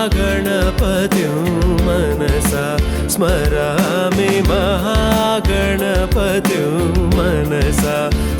महागणपतिं मनसा स्मरामि महागणपतिं मनसा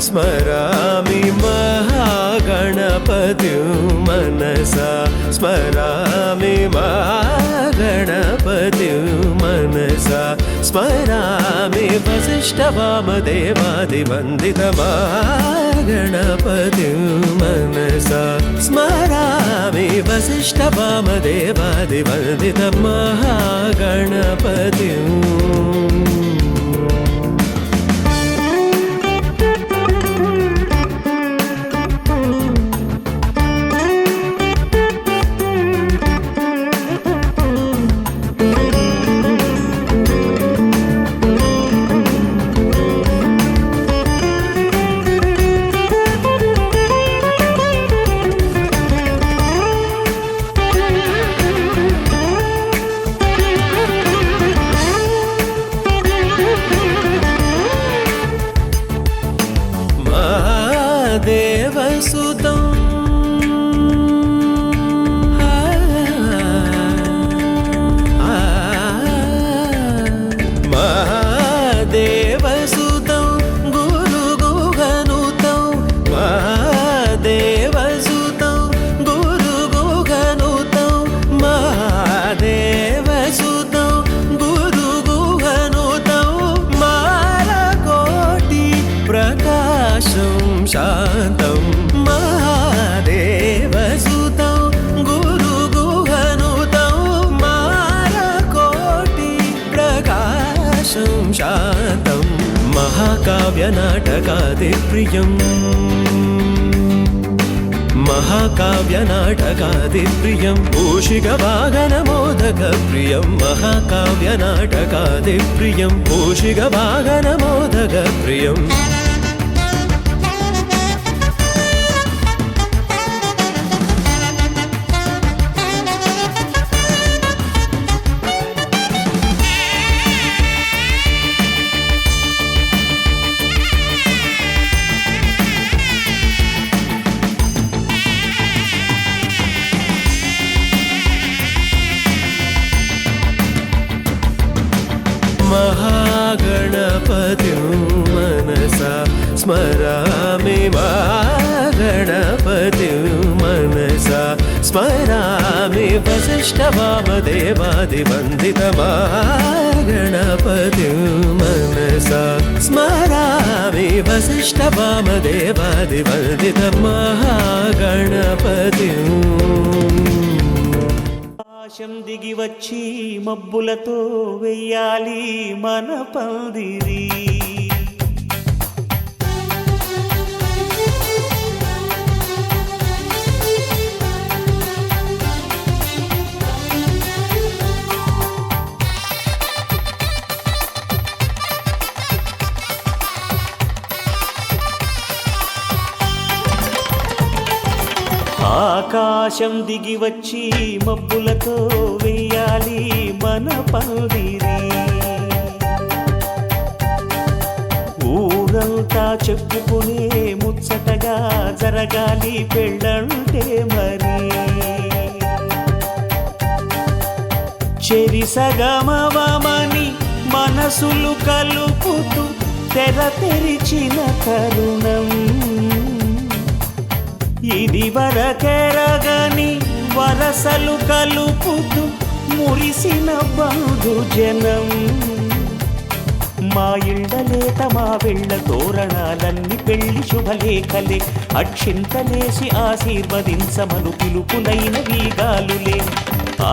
स्मरामि महागणपतिं मनसा स्मरामि महागणपतिं मनसा स्मरामि वसिष्ठवामदेवादिवन्दितमहागणपतिं मनसा स्मरामि वसिष्ठवामदेवादिवन्दितमहागणपतिम् देवसुतं महादेवसुतं गुरुगुहनुतं महादेवसुतं गुरुगुहनुतं महादेवसुतं गुरुगुहनुतं मालकोटि प्रकाशं शान्तं महादेवसुतं गुरुगुहनुतं मालकोटि प्रकाशं शान्तं महाकाव्यनाटकादिप्रियं महाकाव्यनाटकादिप्रियं मूषिकवाहनमोदकप्रियं महाकाव्यनाटकादिप्रियं मूषिकवाहनमोदकप्रियम् महागणपतिं मनसा स्मरामि महागणपतिं मनसा स्मरामि वसिष्ठवामदेवादिवन्दितमहागणपतिं मनसा स्मरामि वसिष्ठवामदेवादिवन्दितमहागणपतिम् ఆకాశం దిగి వచ్చి మబ్బులతో వెయ్యాలి మన పందిరి ఆకాశం దిగి వచ్చి మబ్బులతో వెయ్యాలి మన పందిరి ఊరంతా చెప్పుకునే ముచ్చటగా జరగాలి పెళ్ళంటే మరి చెరిసగమవమని మనసులు కలుపుతూ తెర తెరిచిన తరుణం ఇది వరకెరగని వరసలు కలుపుతూ మురిసిన బంధుజనం మా ఇళ్ళలేత మా వెళ్ళ తోరణాలన్నీ పెళ్లి శుభలేఖలే అక్షింతలేసి ఆశీర్వదించమను పిలుపులైన వీగాలులే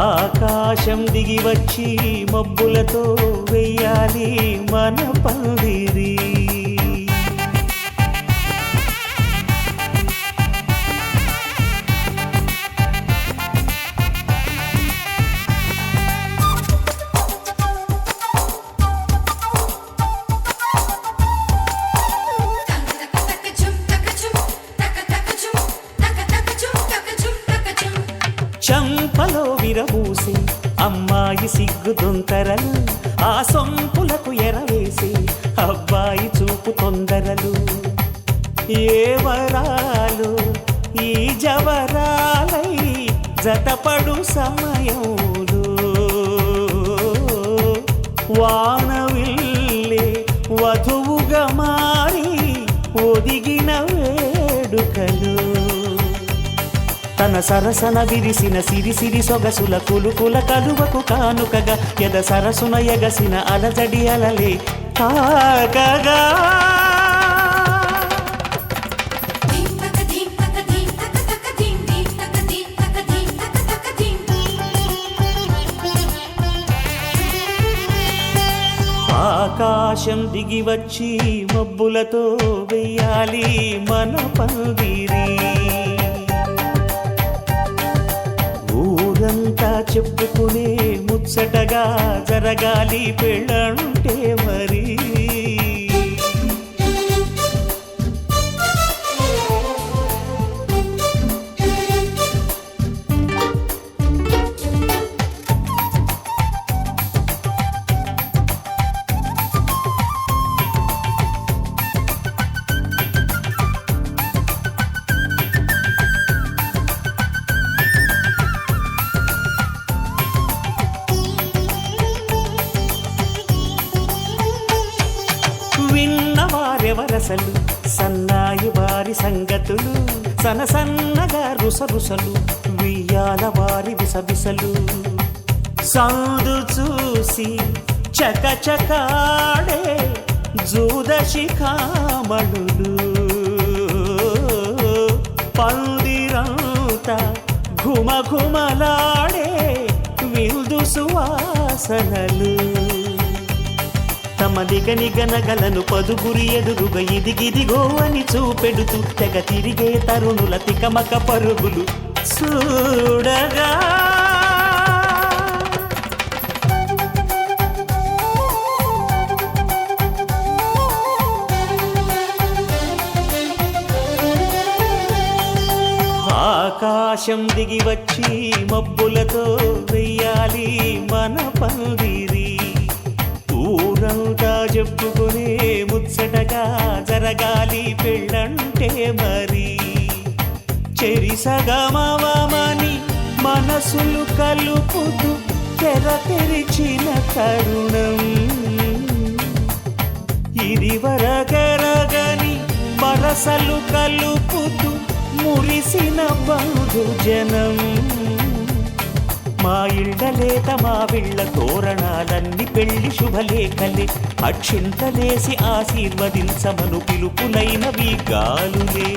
ఆకాశం దిగి వచ్చి మబ్బులతో వెయ్యాలి మన పందిరి చంపలో విరబూసి అమ్మాయి సిగ్గుదొంతరలు ఆ సొంపులకు ఎరవేసి అబ్బాయి చూపు తొందరలు ఏ వరాలు ఈ జవరాలై జతపడు సమయంలో వానవిల్లే వధువుగా మారి ఒదిగిన వేడుకలు తన సరసన విరిసిన సిరిసిరి సొగసుల కులుకుల కలువకు కానుకగా ఎద సరసున ఎగసిన అలజడి అలలే తాకగా ఆకాశం దిగి వచ్చి మబ్బులతో వెయ్యాలి మన పందిరి ఊరంతా చెప్పుకునే ముచ్చటగా జరగాలి పెళ్ళంటే మరి విన్నవారెవరసలు సన్నాయి వారి సంగతులు సనసన్నగా రుసరుసలు వియ్యాల వారి విసవిసలు సౌదు చూసి చకచకాడే జూదశిఖామణులు పందిరంతా ఘుమఘుమలాడే విందు సువాసనలు తమ నిగనిగనగలను పదుగురి ఎదురుగా ఇదిగిదిగో అని చూపెడుతూ తెగ తిరిగే తరుణుల తికమక పరుగులు చూడగా ఆకాశం దిగి వచ్చి మబ్బులతో వెయ్యాలి మన పందిరి ఊరంతా చెప్పుకునే ముచ్చటగా జరగాలి పెళ్ళంటే మరి చెరిసగమవమని మనసులు కలుపుతూ తెర తెరిచిన తరుణం ఇది వరగరగని వరసలు కలుపుతూ మురిసిన బంధుజనం మా ఇళ్ళలేత మా విళ్ళ తోరణాలన్నీ పెళ్లి శుభలేఖలే అక్షింతలేసి ఆశీర్వదించమను పిలుపులైనవి గాలులే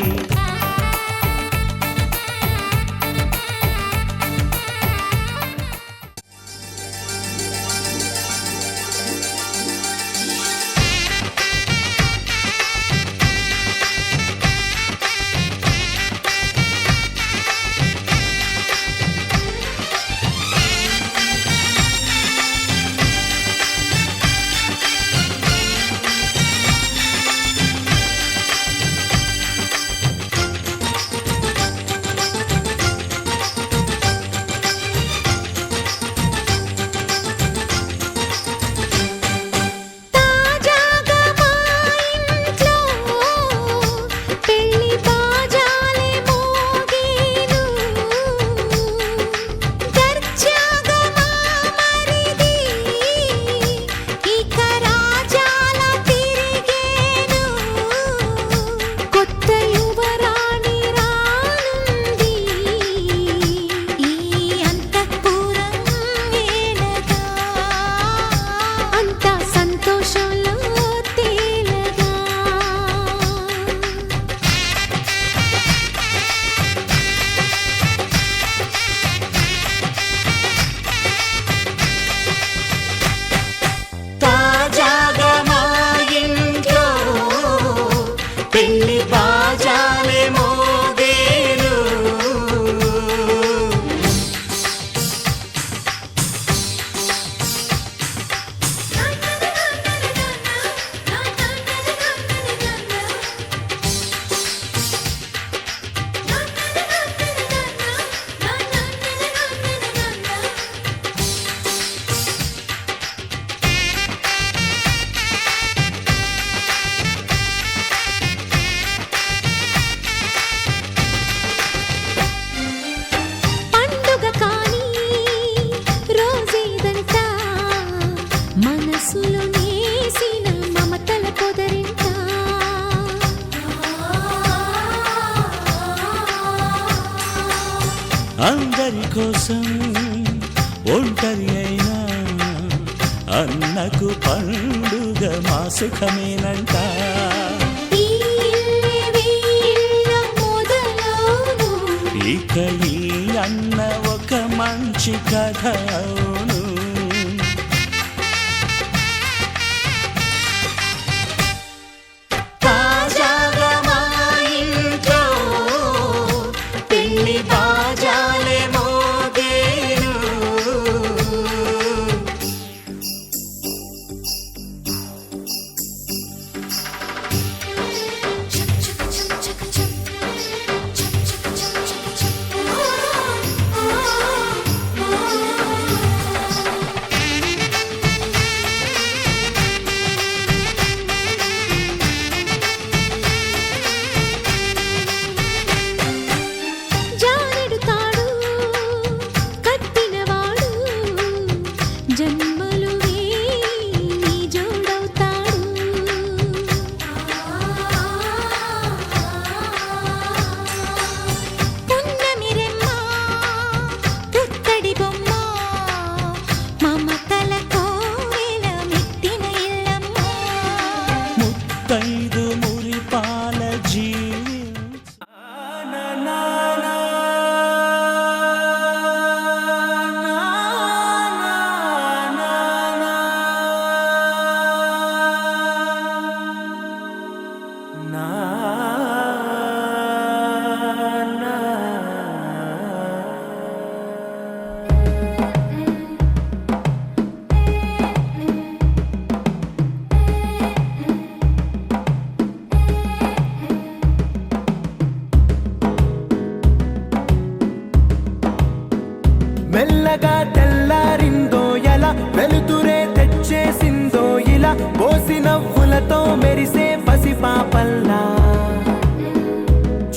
కోసం ఒంటరి అయినా అన్నకు పండుగ మా సుఖమేనంట. ఇక ఈ అన్న ఒక మంచి కథ అవును. తాజాగా మా ఇంట్లో పెళ్లి బాజాలే మోగేను. ముత్తైదు మురిపాల మెల్లగా తెల్లారిందో ఎలా వెలుతురే తెచ్చేసిందో ఇలా పోసి నవ్వులతో మెరిసే పసిపాపల్లా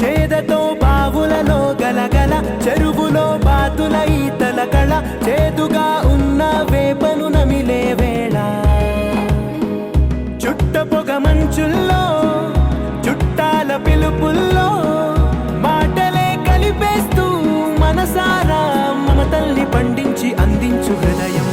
చేదతో బావులలో గలగల చెరువులో బాతుల ఈతల కళ చేదుగా ఉన్న వేపను నమిలే వేళ చుట్ట పొగ మంచుల్లో చుట్టాల పిలుపుల్లో మాటలే కలిపేస్తూ మనసారా మమతల్ని పండించి అందించు హృదయం.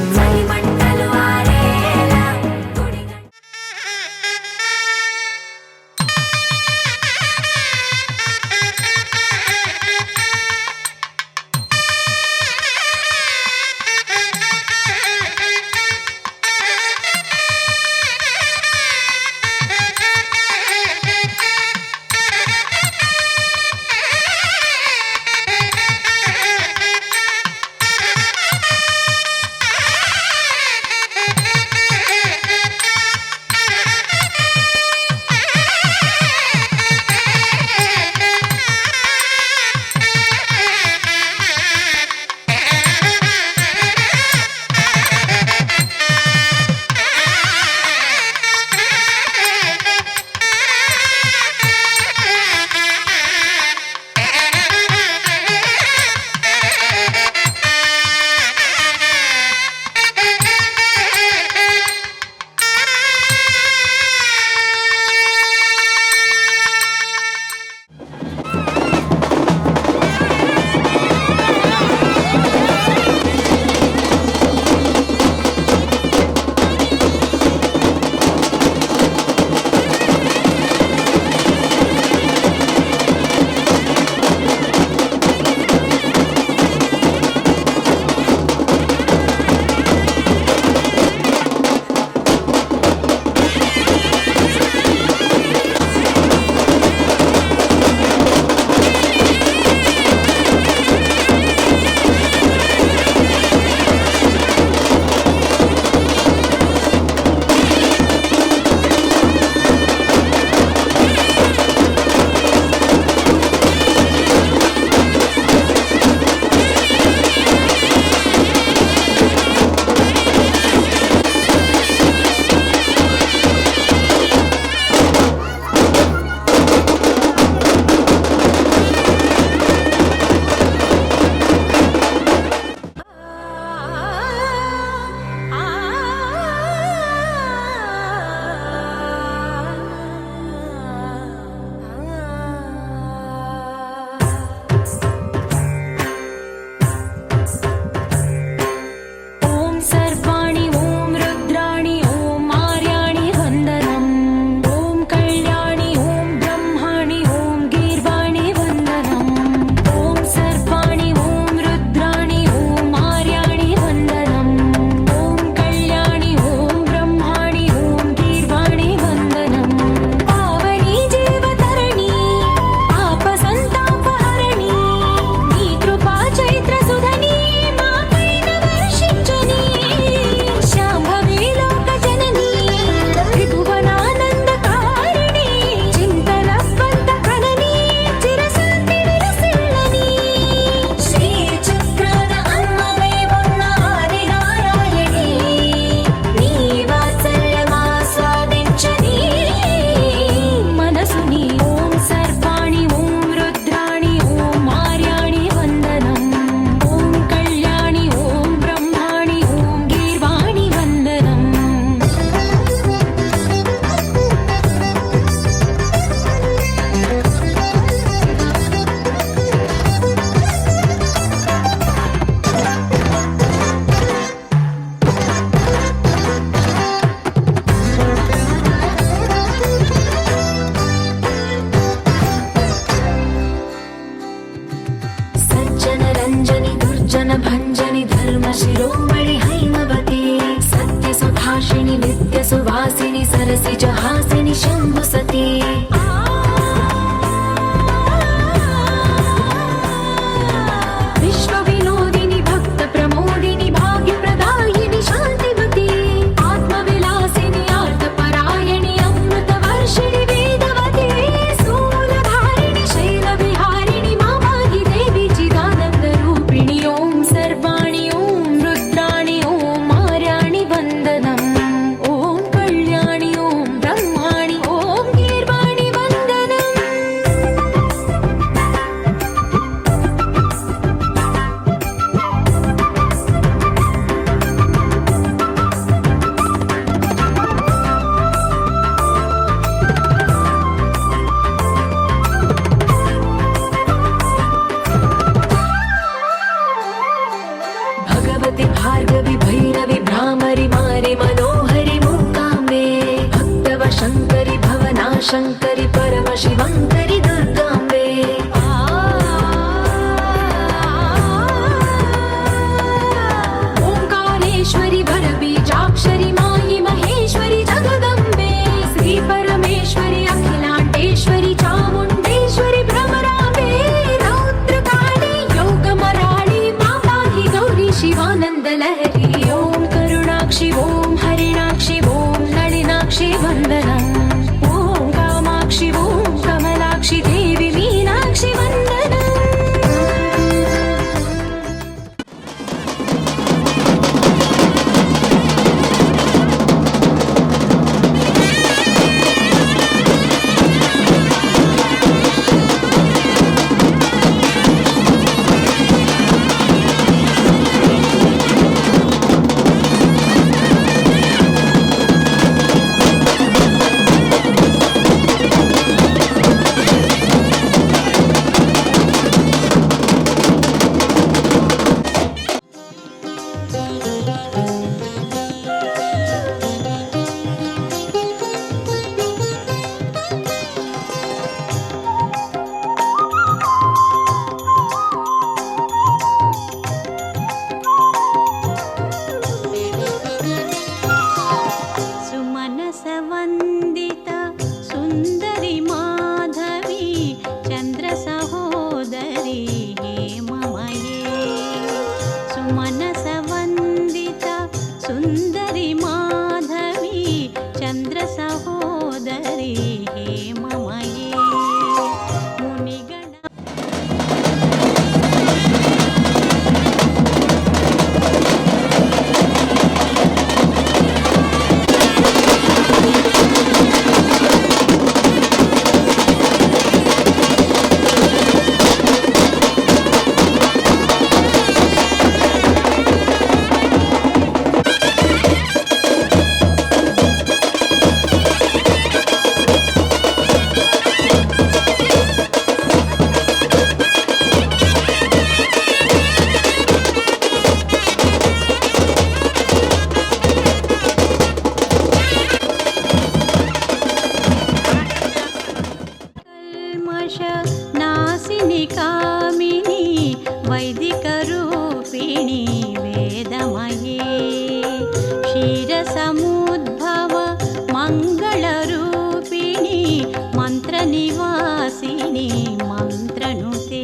భార్గవి భైరవి భ్రామరి మారి మనోహరి మూకాంబే భక్తవ శంకరి భవనా శంకరి పరమ శివంకరి దుర్గాంబే ఓంకారేశ్వరి వరబీజాక్షరి మాయి మహేశ్వరి జగదంబే శ్రీ పరమేశ్వరి అఖిలాండేశ్వరి చాముండేశ్వరి భ్రమరాంబే రౌద్రకాళి యోగమరాళి మాతాహి గౌరీ శివానందలహరి ఓం కరుణాక్షి ఓం హరిణాక్షి ఓం నళినాక్షి వందనం ఓం కామాక్షి ఓం కమలాక్షి దేవి మీనాక్షి వందనం సుమనసవందిత సుందరి మాధవి చంద్ర సహోదరి హేమమయే సుమనసవందిత సుందరి మాధవి చంద్ర సహోదరి హేమమయే మునిగణ కల్మష నాశిని కామిని వైదిక రూపిణి వేదమయే క్షీర సముద్భవ మంగళ రూపిణి మంత్ర నివాసిని మంత్రనుతే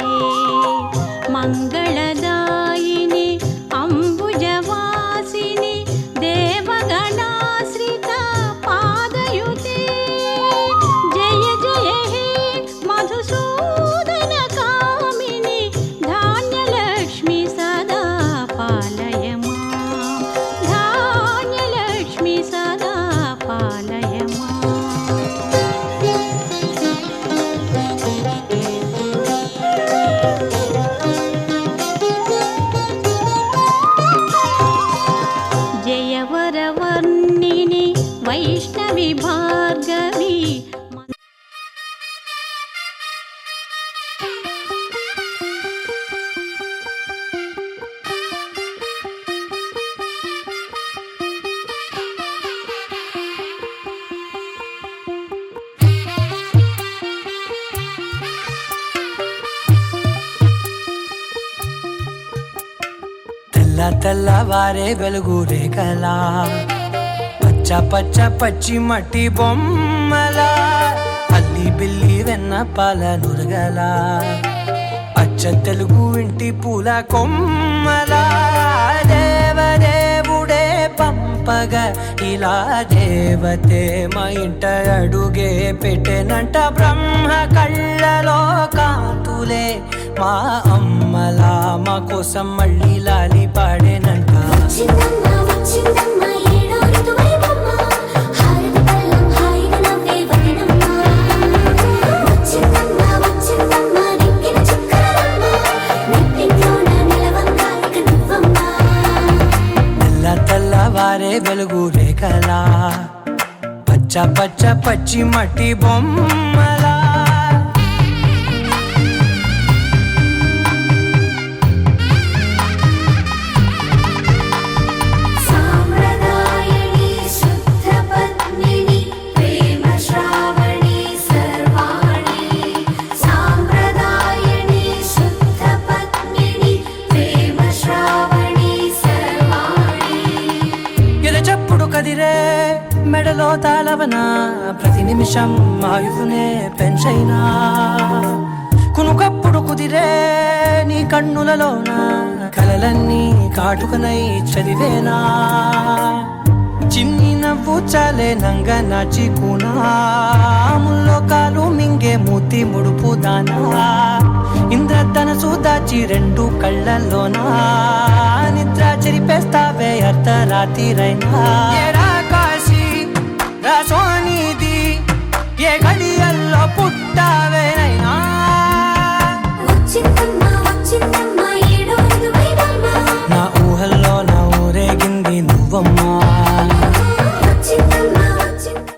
మంగళదాయిని అంబుజవాసిని దేవగణాశ్రిత పాదయుతే జయ జయ హే మధుసూదన కామిని ధాన్యలక్ష్మి సదా పాలయ మాం ధాన్యలక్ష్మి సదా పాలయ మాం జయవరవర్ణిని వైష్ణవి భార్గవి తెల్ల తెల్లవారే వెలుగు రేఖలా పచ్చ పచ్చ పచ్చి మట్టి బొమ్మలా అల్లి బిల్లి వెన్న పాల నురగలా అచ్చ తెలుగు ఇంటి పూల కొమ్మలా దేవదేవుడే పంపగా ఇలా దేవతే మా ఇంట అడుగే పెట్టెనంట బ్రహ్మ కళ్ళలో కాంతులే మా అమ్మలా మా కోసం మళ్ళీ లాలి పాడేనంట వచ్చిందమ్మ వచ్చిందమ్మ ఏడో ఋతువైవమ్మ హారతి పళ్ళం హాయిగా నవ్వే వదనమ్మ వచ్చిందమ్మ వచ్చిందమ్మ దిక్కిన చుక్కలమ్మ నెట్టింట్లోన నిలవంగా ఇక నువ్వమ్మ తెల్ల తెల్లవారే వెలుగు రేఖలా పచ్చ పచ్చ పచ్చి మట్టి బొమ్మలా తాళవన ప్రతి నిమిషం ఆయుధునే పెంచైనా కునుకప్పుడు కుదిరే నీ కన్నులలోన కలలన్నీ కాటుకనై చదివేనా చిన్ని నవ్వు చాలే నంగ నాచి కూనాముల్లో కాలు మింగే మూతి ముడుపు దానా ఇంద్రధనసు దాచి రెండు కళ్ళల్లోనా నిద్ర చెరిపేస్తావే అర్ధరాత్రిరైనా ఏడా కాశీ రాసోనిది ఏ గడియల్లో పుట్టావేనైనా వచ్చిందమ్మా వచ్చిందమ్మా ఏడో ఋతువైవమ్మ నా ఊహల్లో నా ఊరేగింది నువ్వమ్మా వచ్చిందమ్మా వచ్చింది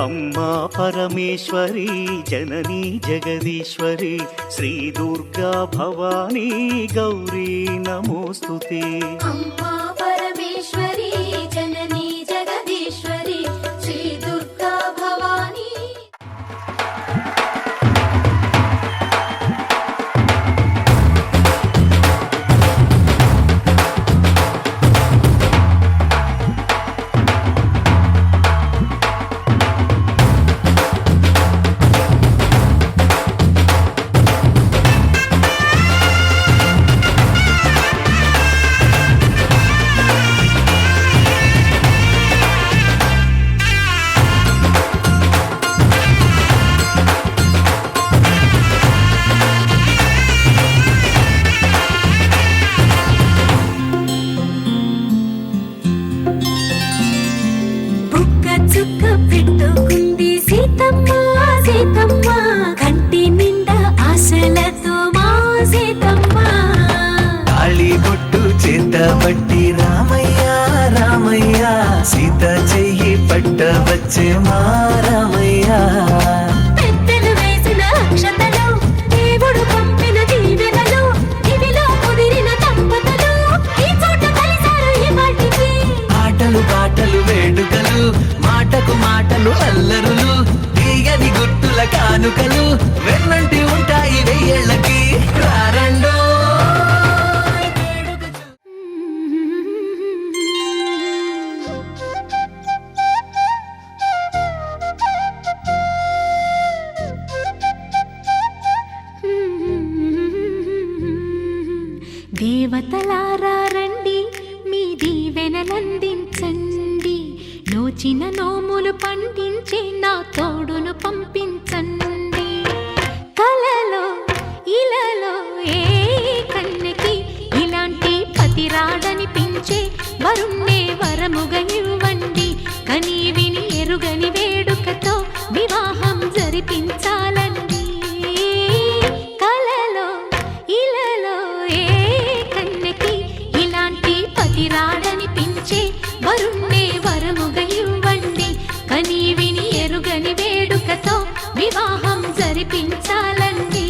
అమ్మా పరమేశ్వరి జననీ జగదీశ్వరి శ్రీ దుర్గా భవానీ గౌరీ నమోస్తుతే అమ్మా పరమేశ్వరి జననీ జగదీశ్వరి శ్రీ దుర్గా భవానీ వేల కానుకలు వెన్నంటి ఉంటాయి వెయ్యేళ్ళకి రారండో దేవతలారా రండి మీ దీవెనలందించండి నోచిన నోములు పండించే నా తోడును పంపించండి కలలో ఇలలో ఏ కన్నెకి ఇలాంటి పతి రాడనిపించే వరుణ్ణే వరముగా ఇవ్వండి కని విని ఎరుగని వేడుకతో వివాహం జరిపించాలండి కలలో ఇలలో ఏ కన్నెకి ఇలాంటి పతి రాడనిపించే వరుణ్ణే వరముగా ఇవ్వండి కని విని ఎరుగని వేడుకతో వివాహం జరిపించాలండి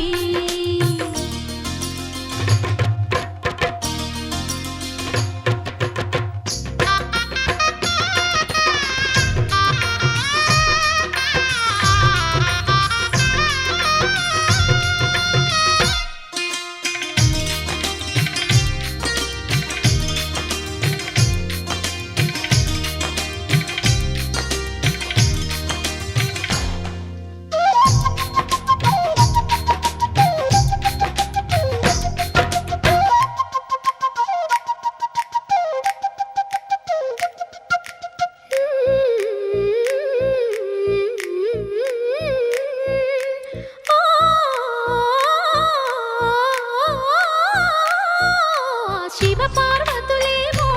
శివ పార్వతులేమో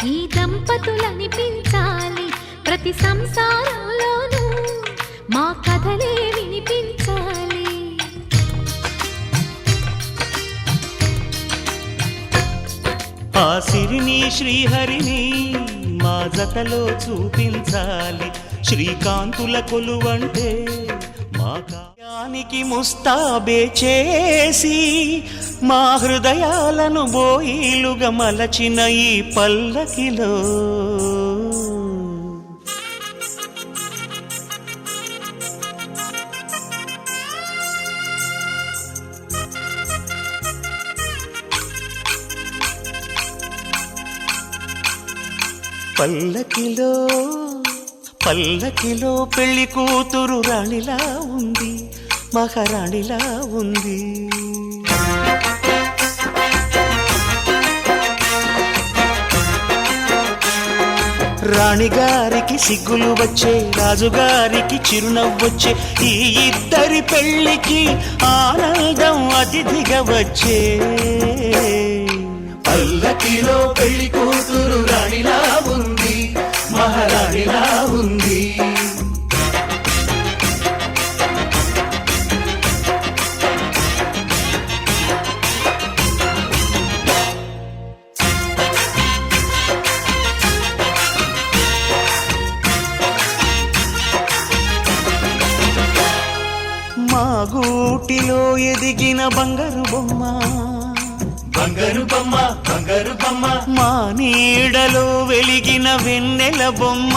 ఈ దంపతులనిపించాలి ప్రతి సంసారంలోనూ మా కథలే వినిపించాలి ఆ సిరిని శ్రీహరిని మా జతలో చూపించాలి శ్రీకాంతుల కొలువంటే మా కాయానికి ముస్తాబే చేసి మా హృదయాలను బోయిలుగా మలచిన ఈ పల్లకిలో పల్లకిలో పల్లకిలో పెళ్లి కూతురు రాణిలా ఉంది మహారాణిలా ఉంది రాణిగారికి సిగ్గులు వచ్చే రాజుగారికి చిరునవ్వొచ్చే ఈ ఇద్దరి పెళ్లికి ఆనందం అతిథిగా వచ్చే పల్లకిలో పెళ్లి కూతురు రాణిలా ఉంది మహారాణిలా ఉంది మా గూటిలో ఎదిగిన బంగారు బొమ్మ బంగారు బొమ్మ బంగారు బొమ్మ మా నీడలో వెలిగిన వెన్నెల బొమ్మ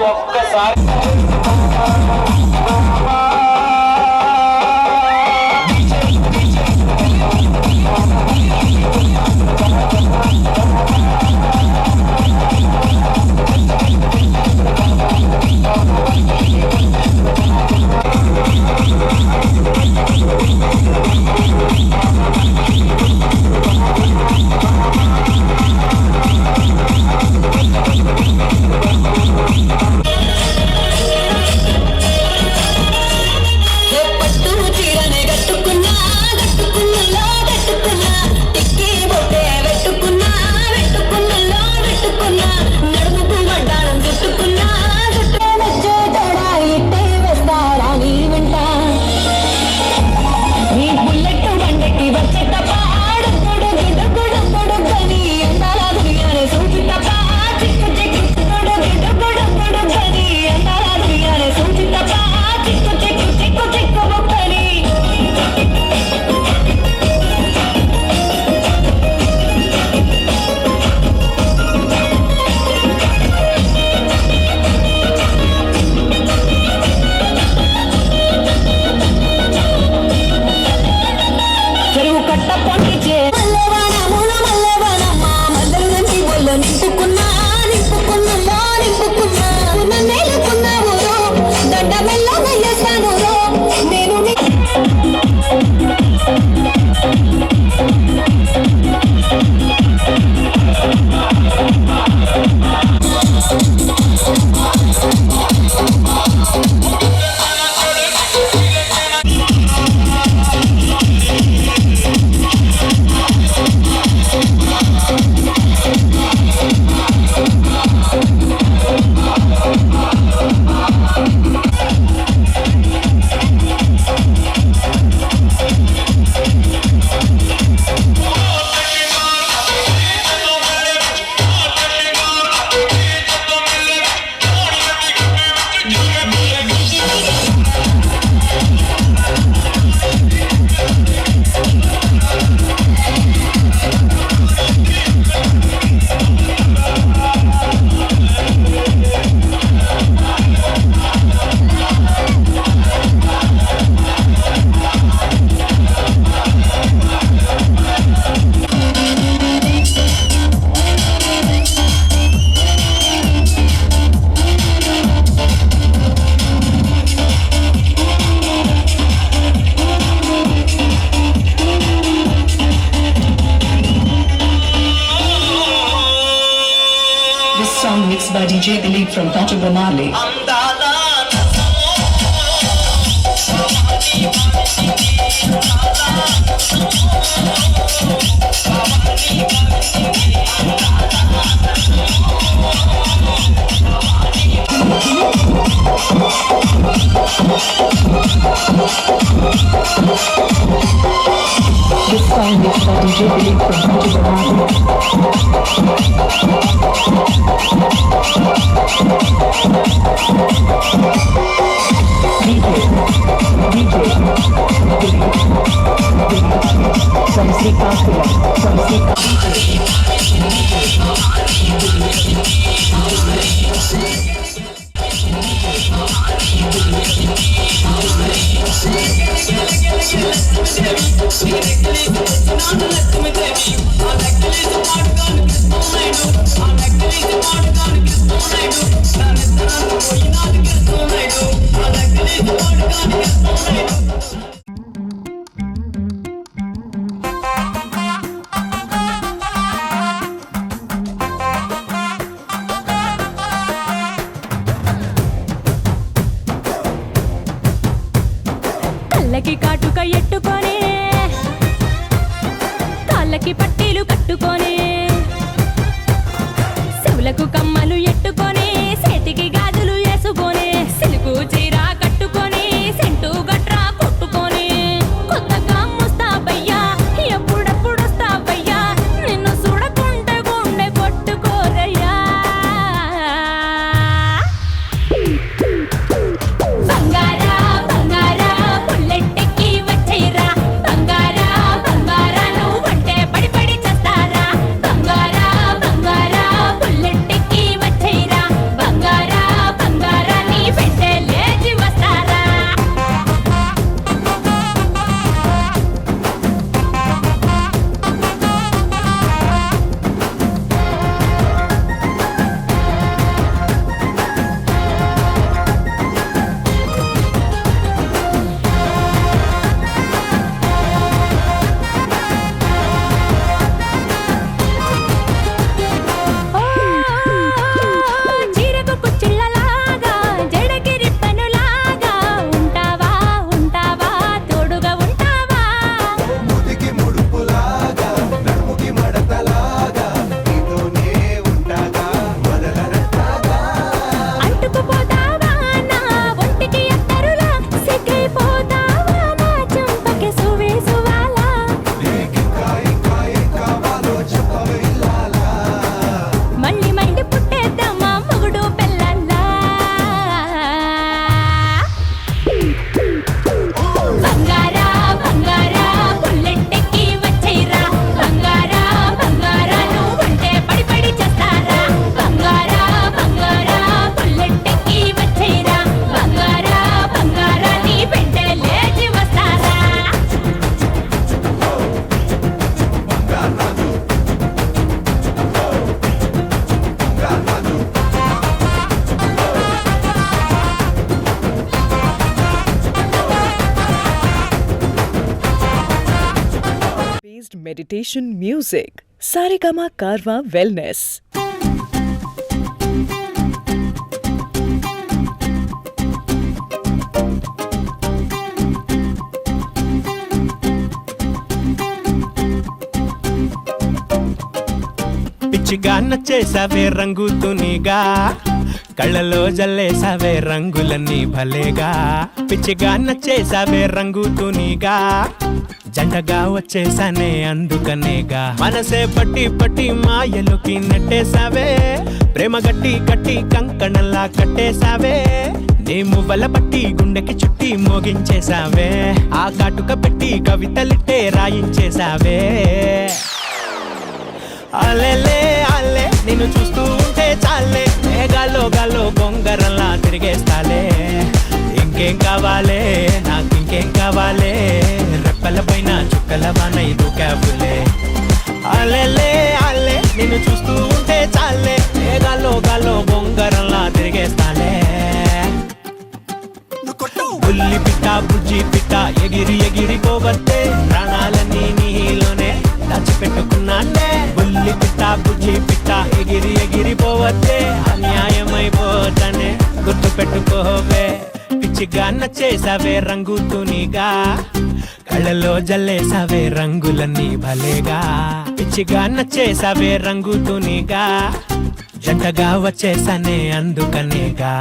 ఒక్కసారి Song mixed by DJ Dilip from Tachubamali. This song mixed by DJ Dilip from Tachubamali. కళ్ళకి కాటుక ఎట్టుకొని కాళ్ళకి పట్టీలు కట్టుకొని చెవులకు కమ్మలు ఎట్టుకొని చేతికి గాజులు వేసుకొని సిలుకు చీర కట్టుకొని సెంటు గట్రా కొట్టుకొని కొత్తగా ముస్తాబయ్యా ఎప్పుడెప్పుడు వస్తాబయ్యా నిన్ను చూడకుంటే గుండె కొట్టుకోరయ్యా బంగారా బంగారా బుల్లెట్టెక్కి వచ్చేరా బంగారా బంగారా నువ్వు అంటే పడి పడి చేస్తారా బంగారా బంగారా బుల్లెట్టెక్కి meditation music. Saregama Karwa Wellness. పిచ్చిగా నచ్చేసావే రంగుతునిగా కళ్ళలో జల్లేసావే రంగులన్నీ భలేగా పిచ్చిగా నచ్చేసావే రంగుతునిగా జంటగా వచ్చేసానే అందుకనేగా మనసే పట్టి పట్టి మాయలోకి నెట్టేసావే ప్రేమ గట్టి గట్టి కంకణంలా కట్టేసావే నీ మువ్వల పట్టి గుండెకి చుట్టి మోగించేసావే ఆ కాటుక పెట్టి కవితలిట్టే రాయించేసావే అలెలే అల్లే నిన్ను చూస్తూ ఉంటే చాలే గాల్లో గాల్లో బొంగరంలా తిరిగేస్తాలే ఇంకేం కావాలే నాకు ఇంకేం కావాలే రెప్పల పైన చుక్కల వానై దూకావులే అలెలే అల్లే నిన్ను చూస్తూ ఉంటే చాలే గాల్లో గాల్లో బొంగరంలా తిరిగేస్తాలే బుల్లి పిట్ట బుజ్జి పిట్ట ఎగిరి ఎగిరి పోవట్టే ప్రాణాలన్నీ నీలోనే దాచిపెట్టుకున్నానే బుల్లి పిట్ట బుజ్జి పిట్ట ఎగిరి ఎగిరి పోవట్టే అన్యాయమైపోతానే గుర్తు పెట్టుకోవే పిచ్చిగా నచ్చేసావే రంగుతునిగా కళ్ళలో జల్లేసావే రంగులన్నీ భలేగా పిచ్చిగా నచ్చేసావే రంగుతునిగా జంటగా వచ్చేసానే అందుకనేగా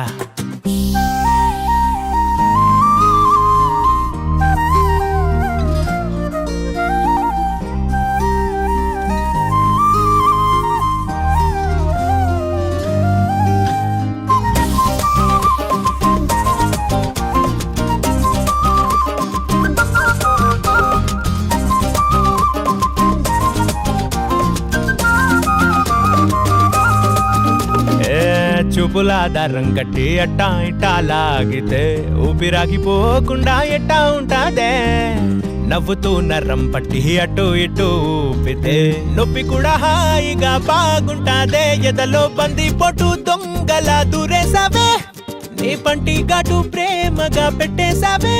చూపులాధారం కట్టి అట్టా ఇట్టా లాగితే ఊపిరాగిపోకుండా ఎట్టా ఉంటాదే నవ్వుతూ నరం పట్టి అటు ఇటు ఊపితే నొప్పి కూడా హాయిగా బాగుంటాదే ఎదలో బంది పొట్టు దొంగలా దూరేసావే నీ పంటి ఘాటు ప్రేమగా పెట్టేసావే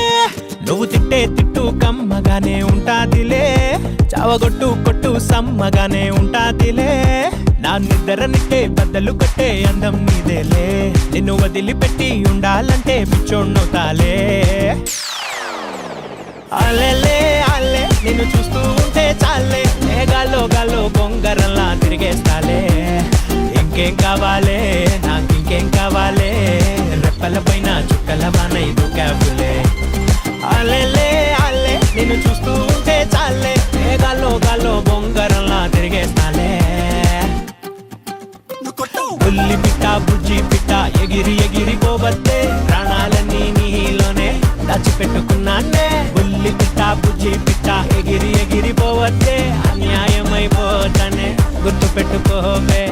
నువ్వు తిట్టే తిట్టు కమ్మగానే ఉంటాదిలే చావగొట్టు కొట్టు సమ్మగానే ఉంటాదిలే నా నిద్ర నిట్టే బద్దలు కట్టే అందం నీదేలే నిన్ను వదిలిపెట్టి ఉండాలంటే పిచ్చోడ్నవుతాలే అలెలే అల్లే నిన్ను చూస్తూ ఉంటే చాలే గాల్లో గాల్లో బొంగరంలా తిరిగేస్తాలే ఇంకేం కావాలే నాకు ఇంకేం కావాలే రెప్పల పైన చుక్కల వానై దూకావులే అలెలే అల్లే నిన్ను చూస్తూ ఉంటే చాలే గాల్లో గాల్లో బొంగరంలా తిరిగేస్తాలే బుల్లి పిట్ట బుజ్జి పిట్ట ఎగిరి ఎగిరి పోవట్టే ప్రాణాలన్నీ నీలోనే దాచిపెట్టుకున్నానే బుల్లి పిట్ట బుజ్జి పిట్ట ఎగిరి ఎగిరి పోవట్టే అన్యాయమైపోతానే గుర్తు పెట్టుకోవే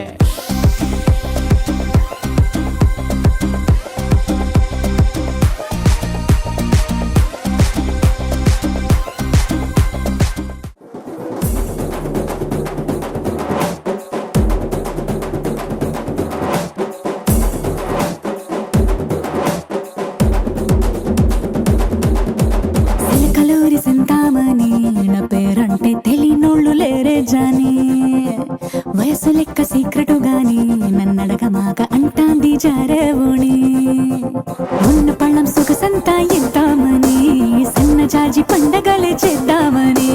వయసు లెక్క సీక్రెటు గాని నన్నడగమాక అంటాంది జారేవుని ఉన్న పళ్ళం సొగసంతా ఇద్దామని సన్న జాజి పండగలే చేద్దామని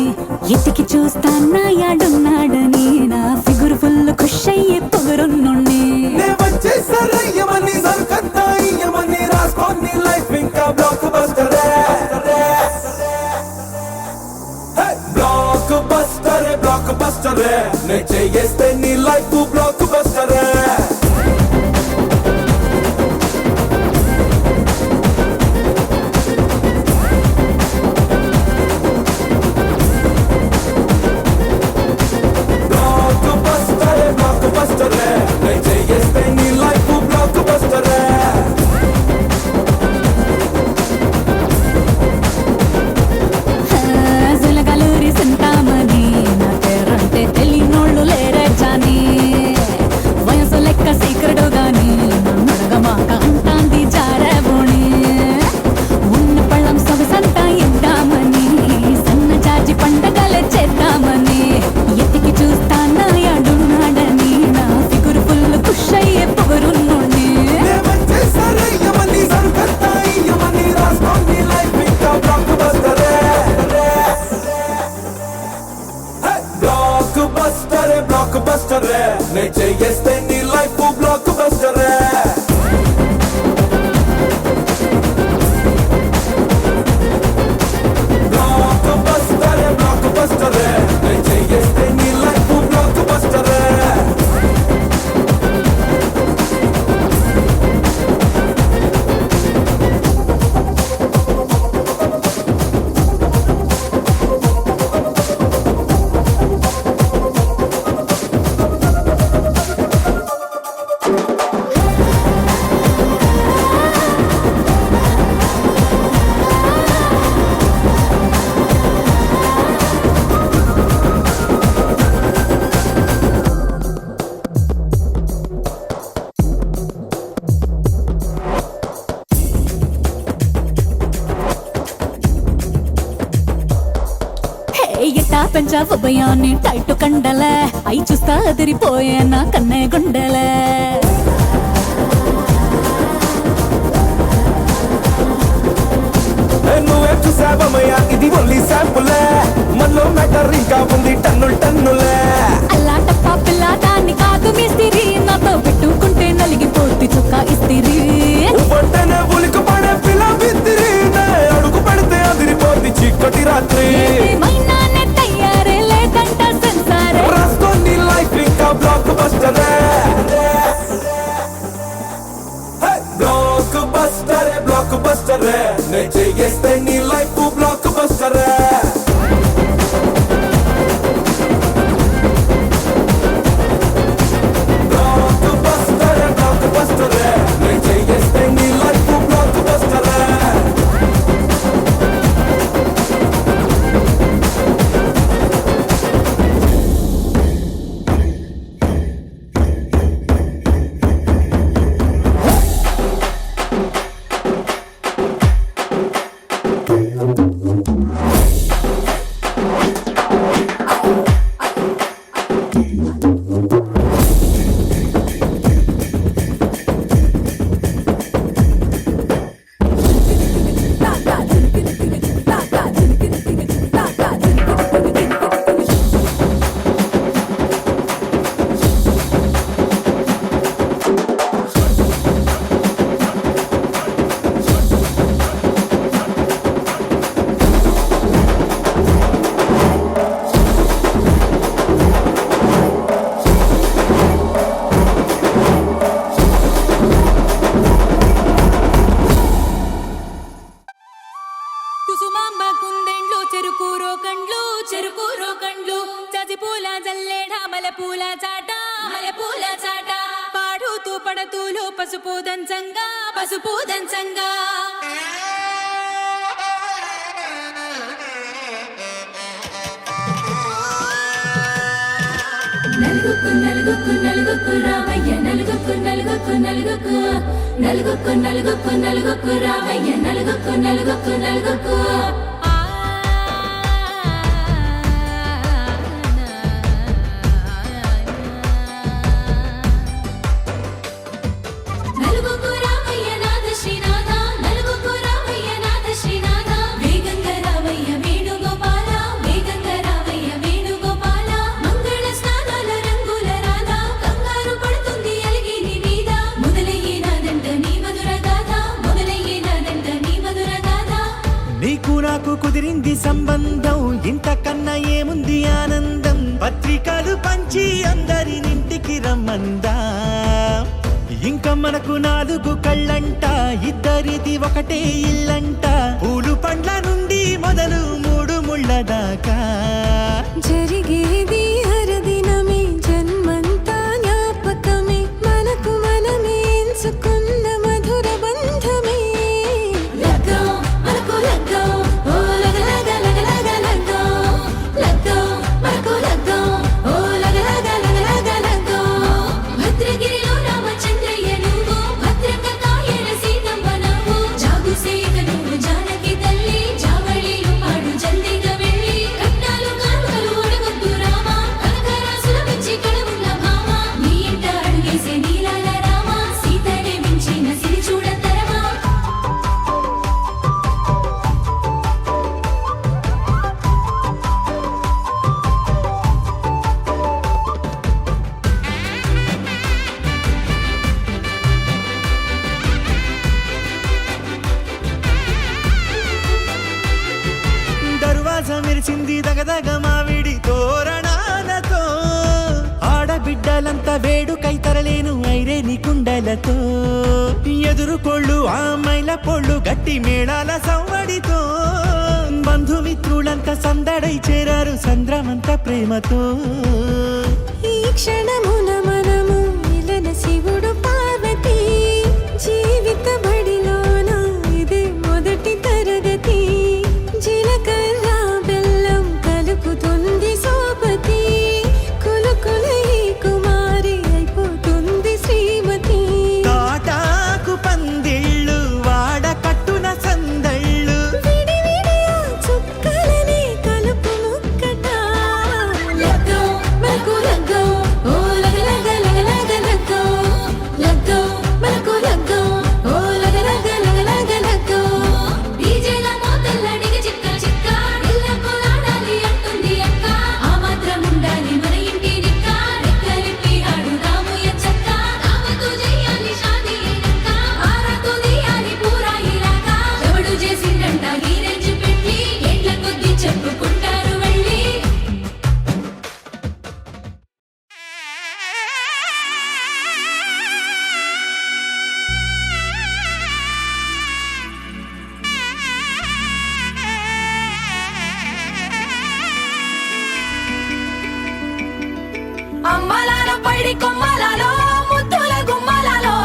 ఎతికి చూస్తాన్నా యాడున్నాడని నా ఫిగురు ఫుల్ ఖుష్ అయ్యే పొగరున్నుండి చేస్తే నీ లైఫ్ బ్లాక్ బస్టరే చేస్తే నీ లైఫ్ బ్లాక్ బస్టరే జలగలూరి సంతామని నా పేరంటే తెలియనోళ్ళు లేరే జానీ ఇంకా పెంచావు భయాన్ని టైట్ కండలే అయి చూస్తా అదిరిపోయే నా కన్నే గుండెలే నువ్వే చూసావమయ్యా ఇది ఓన్లీ శాంపులే మనలో మ్యాటర్ ఇంకా ఉంది టన్నులే అల్లా టప్పా పిల్ల దాన్ని కాదు మిస్తిరి నాతో పెట్టుకుంటే నలిగిపోద్ది చుక్క ఇస్తిరి ఉవ్వంటేనే ఉలికి పడే పిల్ల బిత్తిరి అడుగు పెడితే అదిరిపోద్ది చీకటి రాత్రి ఏమైనా తయారే లేదంట సెన్సారే రాసుకో నీ లైఫ్ ఇంకా బ్లాక్ బస్టరే బ్లాక్ బస్టరే నే చేస్తే నీ లైఫ్ బ్లాక్ బస్టరే బ్లాక్ బస్టరే నే చేస్తే నీ లైఫ్ బ్లాక్ బస్టరే కుసుమాంబ కుందెండ్లు చెరుకూరో కండ్లు చజిపూల జల్లేడ మలపూల చాట పాడుతూ పడతూలు పసుపు దంచంగా నలుగుకు రామయ్య నలుగుకు రామయ్య నలుగుకు నలుగుకు రామయ్య నాథ శ్రీనాథ నలుగుకు రామయ్య నాథ శ్రీనాథ వేగంగా రామయ్య వేణుగోపాల మంగళ స్నానాల రంగుల రాధ కంగారు పడుతుంది అలిగి నీ మీద మొదలయ్యేనాదంట నీ మధుర గాథ నీకు నాకు కుదిరింది సంబంధం ఇంతకన్నా ఏముంది ఆనందం పత్రికలు పంచి అందరినింటికి రమ్మందా ఇంకా మనకు 4 కళ్ళంట ఇద్దరిది ఒకటే ఇల్లంట పూలు పండ్ల నుండి మొదలు 3 ముళ్ళ దాకా జరిగేది హరదినమే జన్మంతా జ్ఞాపకమే మనకు మనమే ఎంచుకున్న మధుర బంధమే లగ్గం మనకు లగ్గం ఓ లగ మనకు లగ్గం ఓ లగ భద్రగిరిలో రామచంద్రయ్య నువ్వు భద్రక కాయన సీతమ్మ నువ్వు జాగు సేక నువ్వు జానకి తల్లి జావళిలు పాడు జల్దిగా వెళ్ళి కట్నాలు కానుకలు అడగొద్దు రామ కనకరాసుల పిచ్చి కడవుల భామ నీ ఇంట అడుగేసే నీలాల రామ సీతనే మించిన సిరి చూడతరమా దర్వాజ మెరిసింది దగదగ మావిడి తోరణాలతో ఆడబిడ్డలంతా వేడుకై తరలేను ఐరేని కుండలతో ఎదురుకోళ్ళు ఆ మైల పొళ్ళు గట్టి మేళాల సవ్వడితో బంధుమిత్రులంతా సందడై చేరారు సంద్రమంత ప్రేమతో ఈ క్షణమున మనము ఇలన శివుడు పార్వతి జీవిత బడిలోన ఇదే మొదటి తరగతి జీలకర్ర బెల్లం కలుపుతుంది సోపతి కులుకుల ఈ కుమారి అయిపోతుంది శ్రీమతి తాటాకు పందిళ్ళు వాడ కట్టున సందళ్ళు విడివిడియా చుక్కలనే కలుపు ముక్కట పైడి కొమ్మలలో ముద్దుల గుమ్మలలో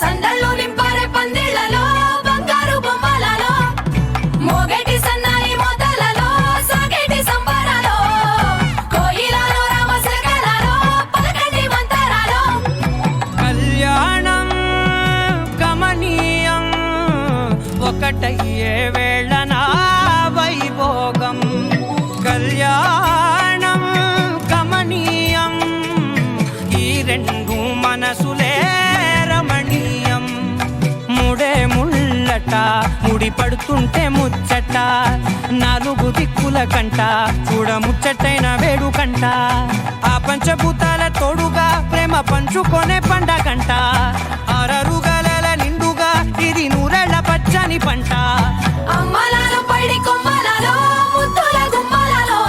సందళ్ళు నింపరే పందిళ్లలో బంగారు బొమ్మలలో మోగేటి సన్నాయి మోతలలో సాగేటి సంబరాలో కోయిలలో రామశకలలో పలకండి మంతరాలో కళ్యాణం గమనీయం ఒకటయ్యే వేళ నా వైభోగం కళ్యాణం గమనీయం ఈ రెండు మనసులే రమణీయం ముడే ముళ్ళట ముడి పడుతుంటే ముచ్చట నాలుగు దిక్కుల కంట చూడ ముచ్చటైన వేడుకంట ఆ పంచభూతాల తోడుగా ప్రేమ పంచుకొనే పండగంట ఆరరుగల నిండుగా ఇది నూరెళ్ళ పచ్చని పంట అమ్మలాలో పైడి కొమ్మలలో ముద్దుల గుమ్మలలో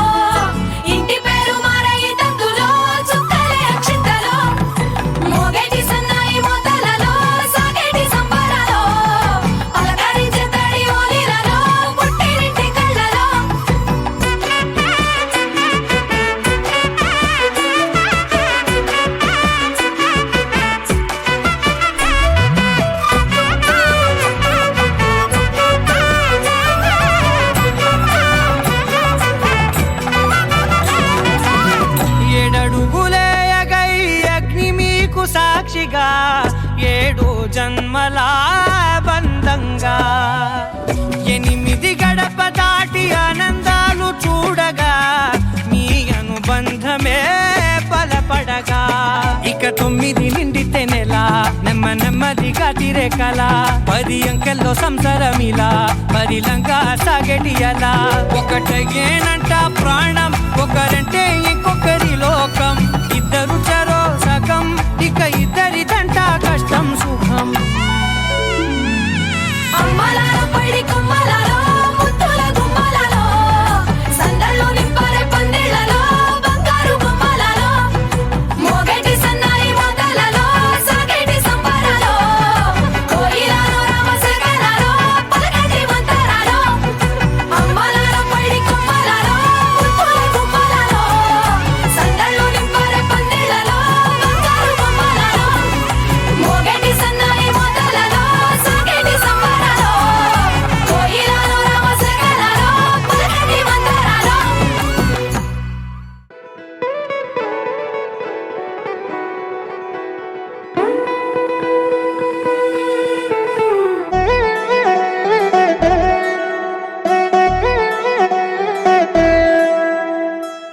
ఇంటి పేరు మారయి తందులో చుక్కలే అక్షింతలో మోగేటి సన్నాయి మోతలలో సాగేటి సంబరాలో పలకరించే తడి ఓలిలలో పుట్టినింటి కళ్ళలో ఏడడుగులే ఎగై అగ్ని మీకు సాక్షిగా ఏడు జన్మల బంధంగా ఎనిమిది గడప దాటి ఆనందాలు చూడగా మీ అనుబంధమే బలపడగా ఇక 9 నిండితే నెల నెమ్మదిగా తిరే కల 10 అంకెల్లో సంసారమిలా పరిలంగా సాగటి అలా ఒకటేనంట ప్రాణం ఒకరంటే ఇంకొకరి లోకం ఇద్దరు చరో సగం ఇక ఇద్దరిదంట కష్టం సుఖం అమ్మలాలో పైడి కొమ్మలలో ముద్దుల గుమ్మలలో సందళ్ళు నింపరే పందిళ్లలో బంగారు బొమ్మలలో మోగేటి సన్నాయి మోతలలో సాగేటి సంబరాలో కోయిలలో రామశకలలో పలకండి మంతరాలో అమ్మలాలో పైడి కొమ్మలలో ముద్దుల గుమ్మలలో సందళ్ళు నింపరే పందిళ్లలో బంగారు బొమ్మలలో మోగేటి సన్నాయి మోతలలో సాగేటి సంబరాలో కోయిలలో రామశకలలో పలకండి మంతరాలో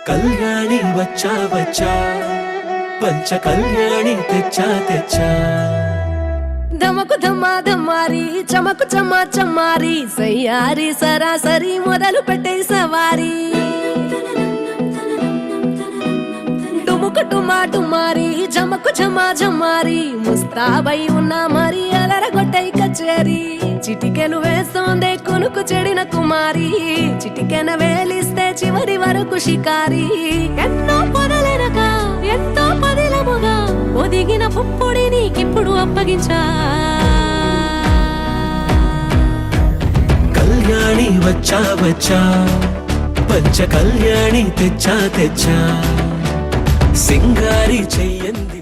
కళ్యాణి వచ్చా వచ్చా పంచ కళ్యాణి తెచ్చా ధమకు ధమ్మా ధమ్మారి చమకు చమ్మా చమ్మారి సయ్యారి సరాసరి మొదలు పెట్టే సవారి డుముకు డుమా డుమారి జమకు ఝమా ఝమారి ముస్తాబై ఉన్నా మరి అలరగొట్టై కచేరి చిటికెను వేస్తోందే కొనుకు చెడిన కుమారి చిటికెన వేలిస్తే చివరి వరకు షికారి ఎన్నో పొదలెనక ఎంతో పదిలముగా ఒదిగిన పుప్పొడి నీకిప్పుడు అప్పగించా కళ్యాణి వచ్చా వచ్చా పంచ కళ్యాణి తెచ్చా సింగారి చెయ్యంది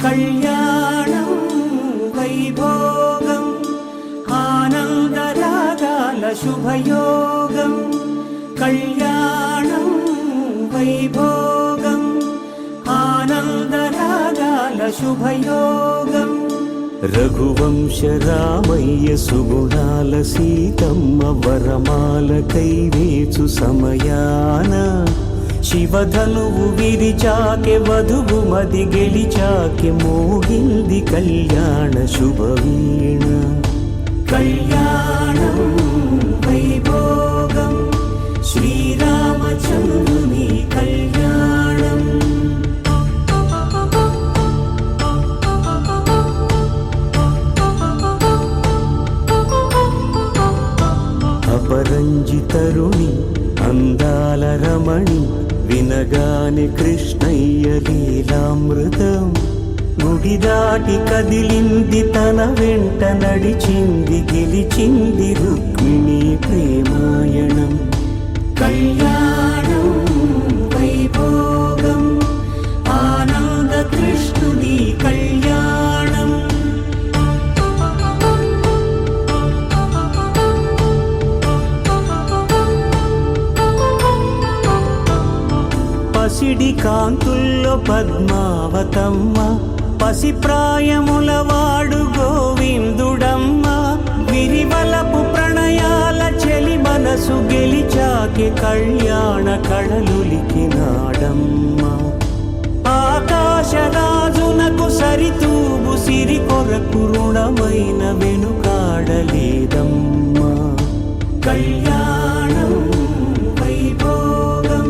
కళ్యాణం వైభోగం ఆనందరాగాల శుభయోగం కళ్యాణం వైభోగం ఆనందరాగాల శుభయోగం రఘువంశ రామయ్య సుగుణాల సీతమ్మ వరమాల కైవేచు సమయాన శివధనువు విరిచాకె వధువు మది గెలిచాకె మోగింది కళ్యాణ శుభవీణ కళ్యాణం వైభోగం శ్రీరామచంద్రుని కళ్యాణం. అపరంజితరుణి అందాల రమణి వినగాని కృష్ణయ్య లీలామృతం. గుడి దాటి కదిలింది తన వెంట నడిచింది గెలిచింది రుక్మిణి ప్రేమాయణం. కళ్యాణం వైభోగం ఆనంద కృష్ణుని కళ్యాణం. పసిడి కాంతుల్లో పద్మావతమ్మ పసిప్రాయముల వాడు గోవిందుడమ్మ. విరివలపు ప్రణయాల చెలి మనసు గెలిచాకే కళ్యాణ కళలులికినాడమ్మ. ఆకాశరాజునకు సరితూగు సిరి కొరకు రుణమైన వెనుకాడలేదమ్మా. కళ్యాణం వైభోగం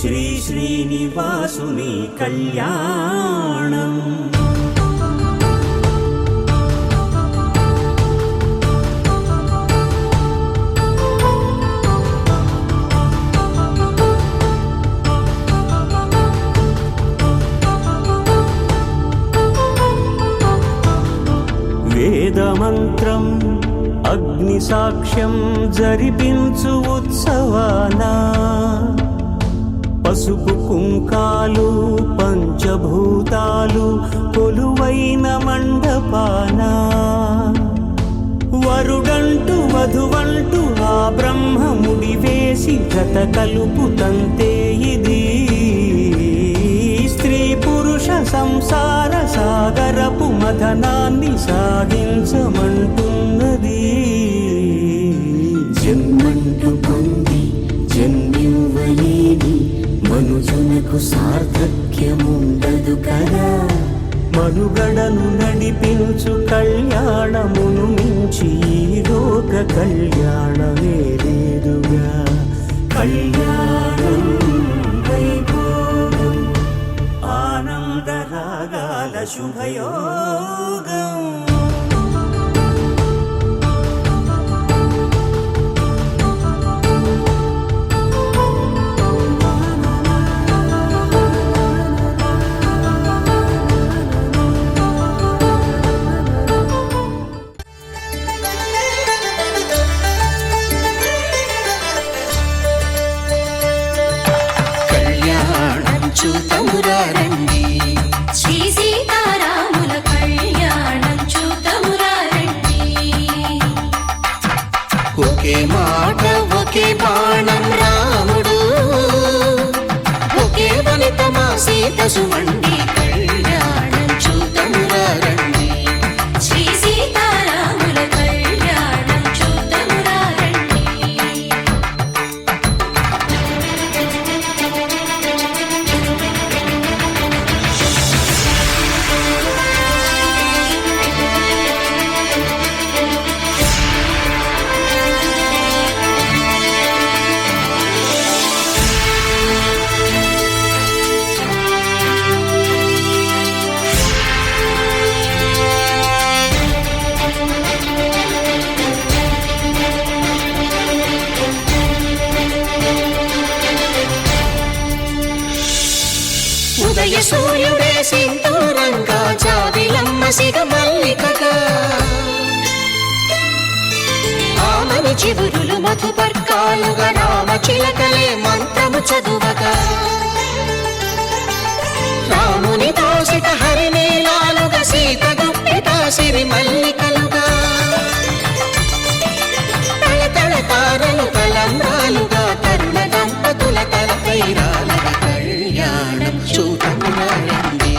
శ్రీ శ్రీనివాసుని కళ్యాణం. వేదమంత్రం అగ్ని సాక్ష్యం జరిపించు ఉత్సవానా. పసుపు కుంకాలు పంచభూతాలు కొలువైన మండపాన. వరుడంటూ వధువంటూ ఆ బ్రహ్మముడి వేసి జత కలుపుతంతే ఇది. స్త్రీ పురుష సంసార సాగరపు మథనాన్ని సాగించమంటున్నది. జన్మంటూ పొంది జన్మివ్వలేని మనుజునకు సార్థక్యముండదు కదా. మనుగడను నడిపించు కళ్యాణమును మించి ఈ లోక కళ్యాణమే లేదుగా. కళ్యాణం వైభోగం ఆనంద రాగాల శుభయోగం. చూతమురారండి శ్రీ సీతారాముల కళ్యాణం చూతమురారండి. ఒకే మాట ఒకే బాణం రాముడు ఒకే వనిత మా సీత సుమండి కళ్యాణం చూతమురారండి. శ్రీ సీతారాముల కళ్యాణం చూతమురారండి. ఉదయ సూర్యుడే సింధూరంగా జాబిలమ్మ సిగ మల్లికగా. ఆమని చివురులు మధుపర్కాలుగా రామ చిలకలే మంత్రము చదువగా. రాముని దోసిట హరినీలాలుగా సీత గుప్పిట సిరి మల్లికలుగా. తళతళ తారలు తలంబ్రాలుగా తరుణ దంపతుల తలపైరాలుగా కళ్యాణం చూతమురారండి.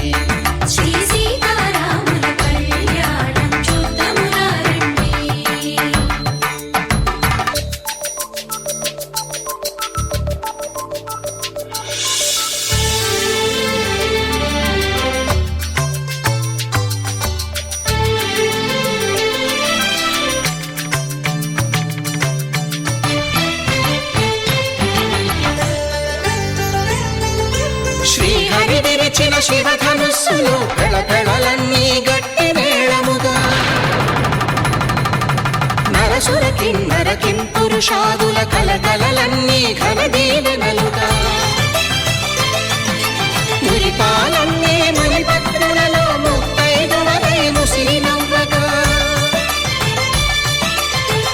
శ్రీ సీతారాముల కళ్యాణం చూతమురారండి. శివధనుస్సులో పెళపెళలన్నీ గట్టి మేళముగా నరసుర కిన్నర కింపురుషాదుల కలకలలన్నీ ఘన దీవెనలుగా మురిపాలన్నీ మణిపత్రులలో ముత్తైదువలై ముసినవ్వగా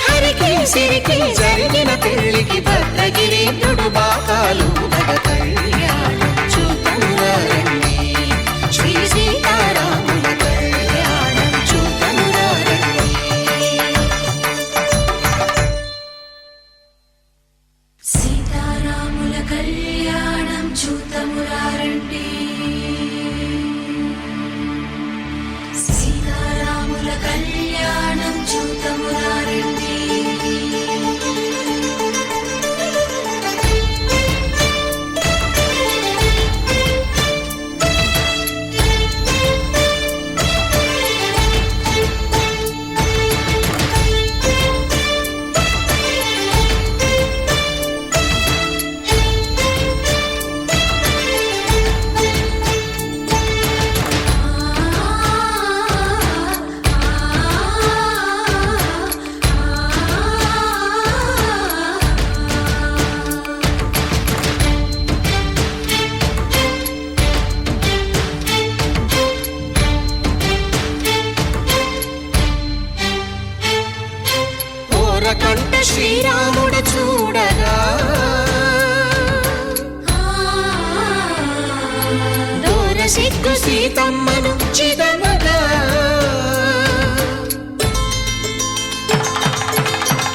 హరికి సిరికి జరిగిన పెళ్లికి భద్రగిరీంద్రుడు బాకాలు కళ్యాణం చూతమురారండి శ్రీ సీతారాముల కళ్యాణం చూతమురారండి సీతారాముల కళ్యాణం చూతమురారండి సీతారాముల కళ్యాణం చూతమురారండి కంట శ్రీరాముడు చూడగా దూర సిగ్గు సీతమ్మను చిదమగా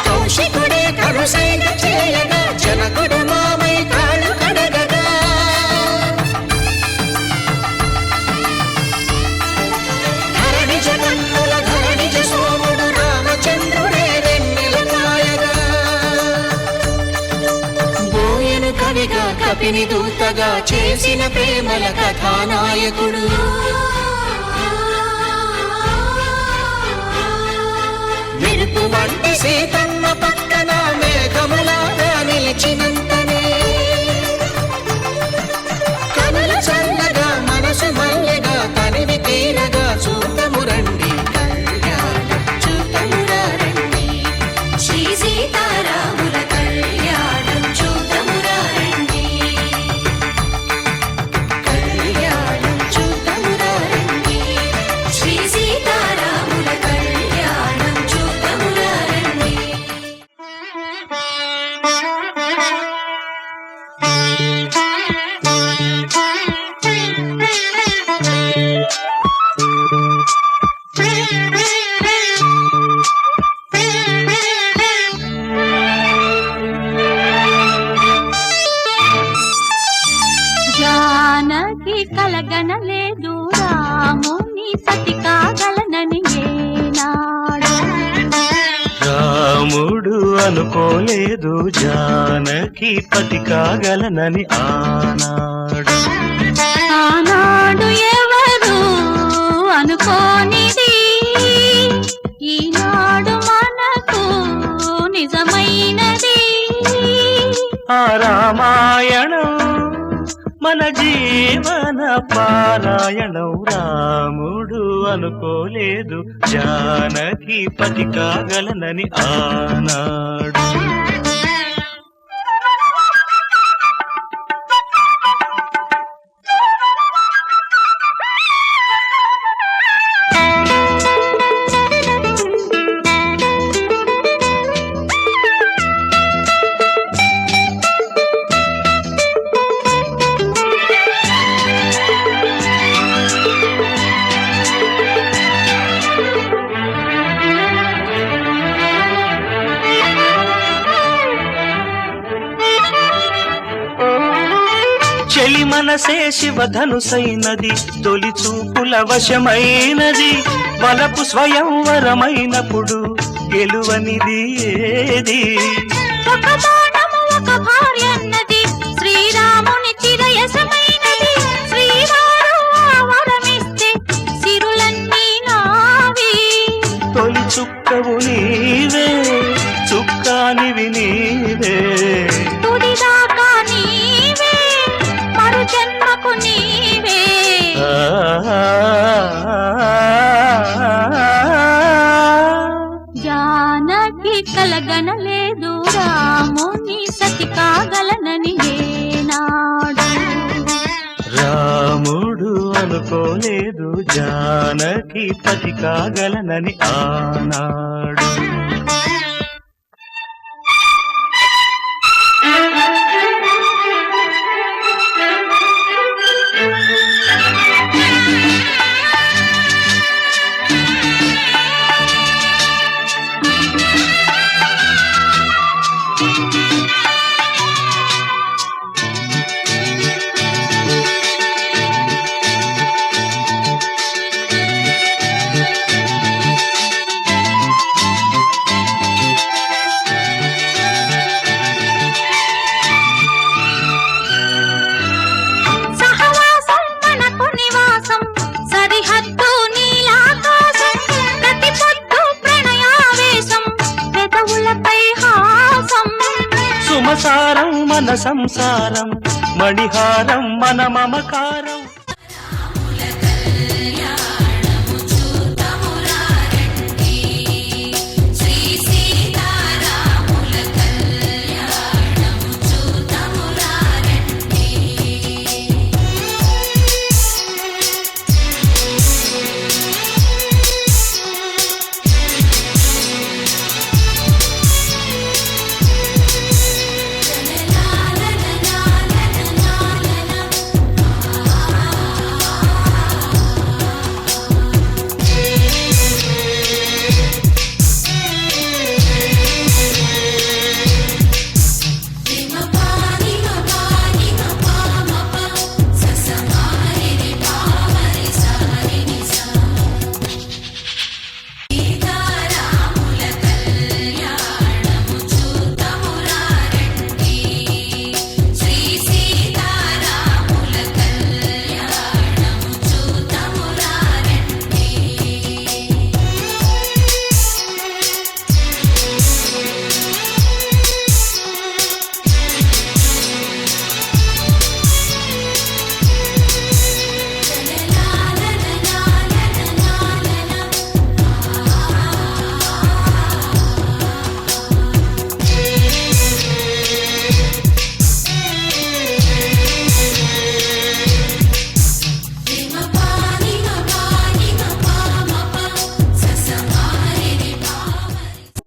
కౌశికుడే కరుసైన చేయగా జనకుడు మామై కాళ్ళు కడగగా ధరణి జగన్నుల ధరణిజ సోముడు రామచంద్రుడే కవిగా కపిని దూతగా చేసిన ప్రేమల కథానాయకుడు మెరుపు వంటి సీతమ్మ పక్కన మేఘములాగా నిలిచినంతనే కనుల చల్లగా మనసు మల్లెగా తనివి తీరగా చూతమురండి కళ్యాణం చూతమురారండి శ్రీ సీతారాముల కళ్యాణం చూతమురారండి కళ్యాణం చూతమురారండి శ్రీ సీతారాముల కళ్యాణం చూతమురారండి జానకి కలగనలేదు రాముని సతి కాగలనని ఏనాడు రాముడు అనుకోలేదు జానకి పతి కాగలనని ఆనాడు ఆనాడు ఎవరు అనుకోనిది ఈనాడు మనకు నిజమైనది ఆ రామాయణం మన జీవన పారాయణం రాముడు అనుకోలేదు జానకి పతి కాగలనని ఆనాడు చెలి మనసే శివధనుసైనది తొలి చూపుల వశమైనది వలపు స్వయంవరమైనప్పుడు గెలువనిది ఏది ఒక బాణము ఒక భార్యన్నది శ్రీరాముని చిరయసమైనది శ్రీవారు వరమిస్తే సిరులన్నీ నావి తొలి చుక్కవు నీవే చుక్కానివి నీవే తుడిదాకా నీవే మరు జన్మకు నీవే జానకి కలగనలేదు రాముని సతి కాగలనని ఏనాడు రాముడు అనుకోలేదు జానకి పతి కాగలనని ఆనాడు. సహవాసం మనకు నివాసం సరిహద్దు నీలాకాశం ప్రతి పొద్దు ప్రణయావేశం పెదవులపై హాసం సుమసారం మన సంసారం మణిహారం మన మమకారం.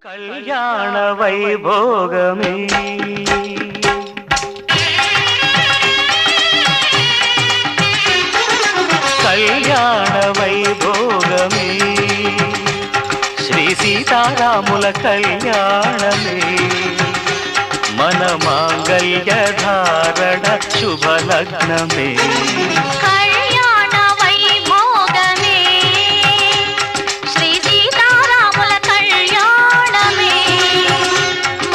కళ్యాణ వైభోగమే కళ్యాణ వైభోగమే శ్రీ సీతారాముల కళ్యాణమే మన మాంగళ్య ధారణ శుభలగ్నమే. కళ్యాణ వైభోగమే శ్రీ సీతారాముల కళ్యాణమే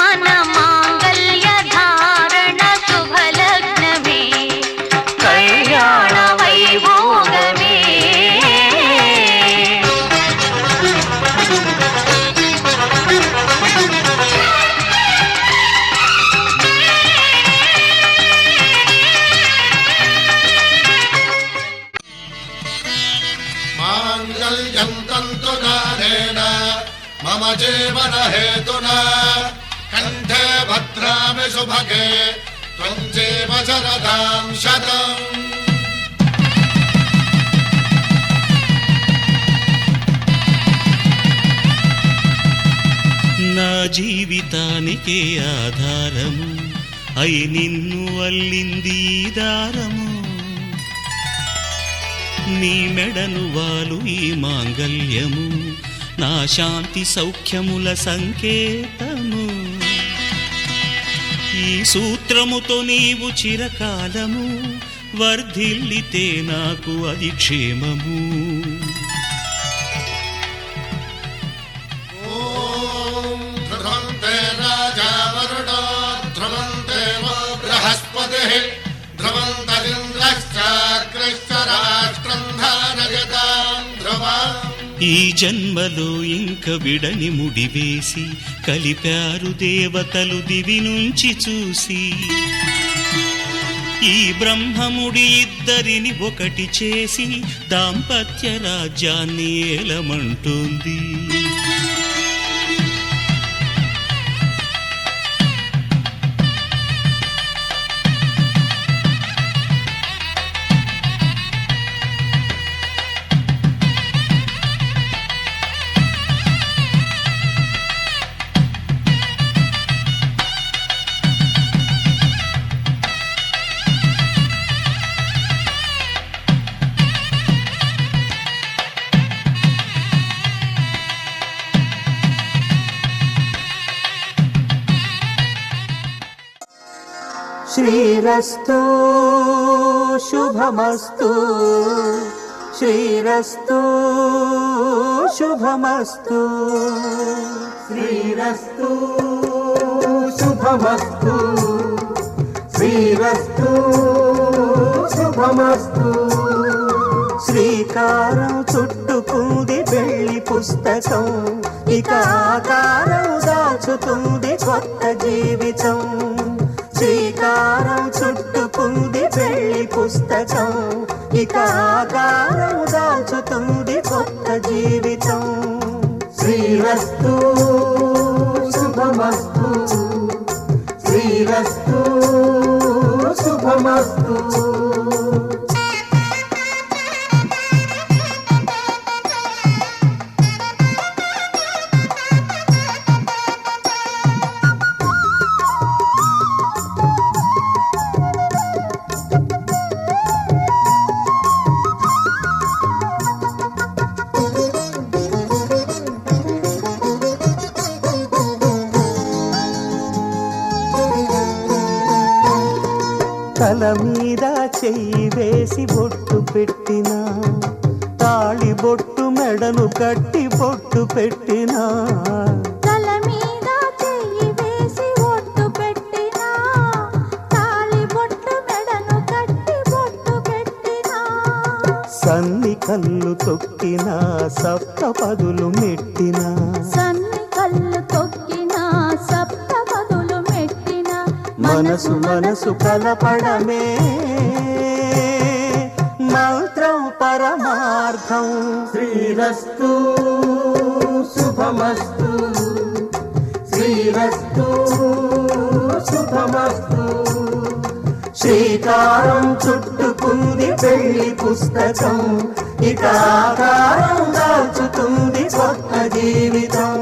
మన మాంగళ్య ధారణ శుభలగ్నమే. కళ్యాణ వైభోగమే మాంగళ్యం తంతునానేన మమ జీవన హేతునా కంఠే భద్రామి శుభగే త్వం జీవ శరదాం శతం. నా జీవితానికే ఆధారము అయి నిన్ను అల్లింది దారము నీ మెడను వాలు ఈ మాంగల్యము నా శాంతి సౌఖ్యముల సంకేతము ఈ సూత్రముతో నీవు చిరకాలము వర్ధిల్లితే నాకు అది క్షేమము. ఓం ధ్రువంతే రాజా వరుణో ధ్రువంతే బృహస్పతిః ధ్రువంతరింద్రశ్చాగ్రశ్చ రాష్ట్రం ధారయతాం ధ్రువం. ఈ జన్మలో ఇంక విడని ముడివేసి కలిపారు దేవతలు దివి నుంచి చూసి ఈ బ్రహ్మముడి ఇద్దరిని ఒకటి చేసి దాంపత్య రాజ్యాన్ని ఏలమంటుంది. శ్రీరస్తు శుభమస్తు, శ్రీరస్తు శుభమస్తు, శ్రీరస్తు శుభమస్తు, శ్రీరస్తు శుభమస్తు. శ్రీకారం చుట్టుకుంది వెళ్ళి పుస్తకం, ఇక ఆకారం దాచుతుంది కొత్త జీవితం. శ్రీకారం చుట్టుకుంది వెళ్ళి పుస్తకం, ఇక ఆకారం దాచుతుంది కొత్త జీవితం. శ్రీరస్తు శుభమస్తు, శ్రీరస్తు శుభమస్తు. తల మీద చెయ్యి వేసి బొట్టు పెట్టినా, తాళి బొట్టు మెడను కట్టి బొట్టు పెట్టినా, తల మీద చెయ్యి వేసి బొట్టు పెట్టినా, తాళి బొట్టు మెడను కట్టి బొట్టు పెట్టినా, సన్ని కళ్ళు తొక్కినా సప్త పదులు మెట్టినా, సన్ని కళ్ళు తొక్కినా సప్త పదులు మెట్టినా, మనసు మనసు కలపడమే మంత్రం పరమార్థం. శ్రీరస్తు శుభమస్తు, శ్రీరస్తు శుభమస్తు. శ్రీకారం చుట్టుకుంది వెళ్ళి పుస్తకం, ఇక ఆకారం దాచుతుంది కొత్త జీవితం.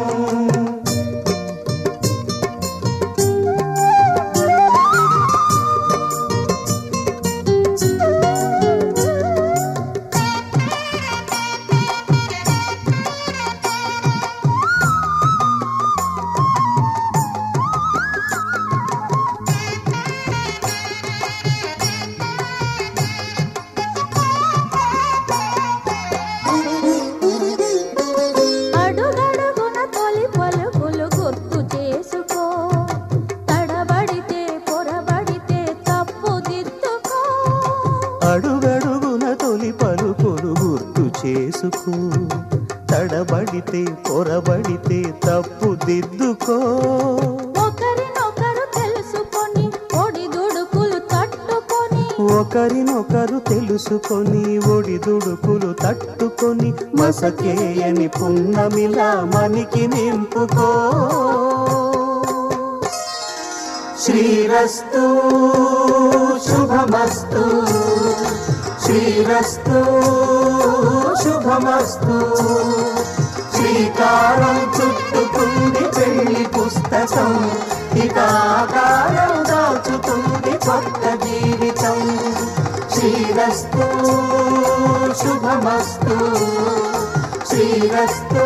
అడుగడుగున తొలి పలుకులు గుర్తు చేసుకో, తడబడితే పొరబడితే తప్పు దిద్దుకో. అడుగడుగున తొలి పలుకులు గుర్తు చేసుకో, తడబడితే పొరబడితే తప్పు దిద్దుకో. ఒకరినొకరు తెలుసుకొని ఒడిదుడుకులు తట్టుకొని, ఒకరినొకరు తెలుసుకొని ఒడిదుడుకులు తట్టుకొని, మసకేయని పున్నమిలా మనికి నింపుకో. శ్రీరస్తు శుభమస్తు, శ్రీరస్తు శుభమస్తు. శ్రీకారం చుట్టుకుంది వెళ్ళి పుస్తకం, ఇక ఆకారం దాచుతుంది కొత్త జీవితం. శ్రీరస్తు శుభమస్తు, శ్రీరస్తు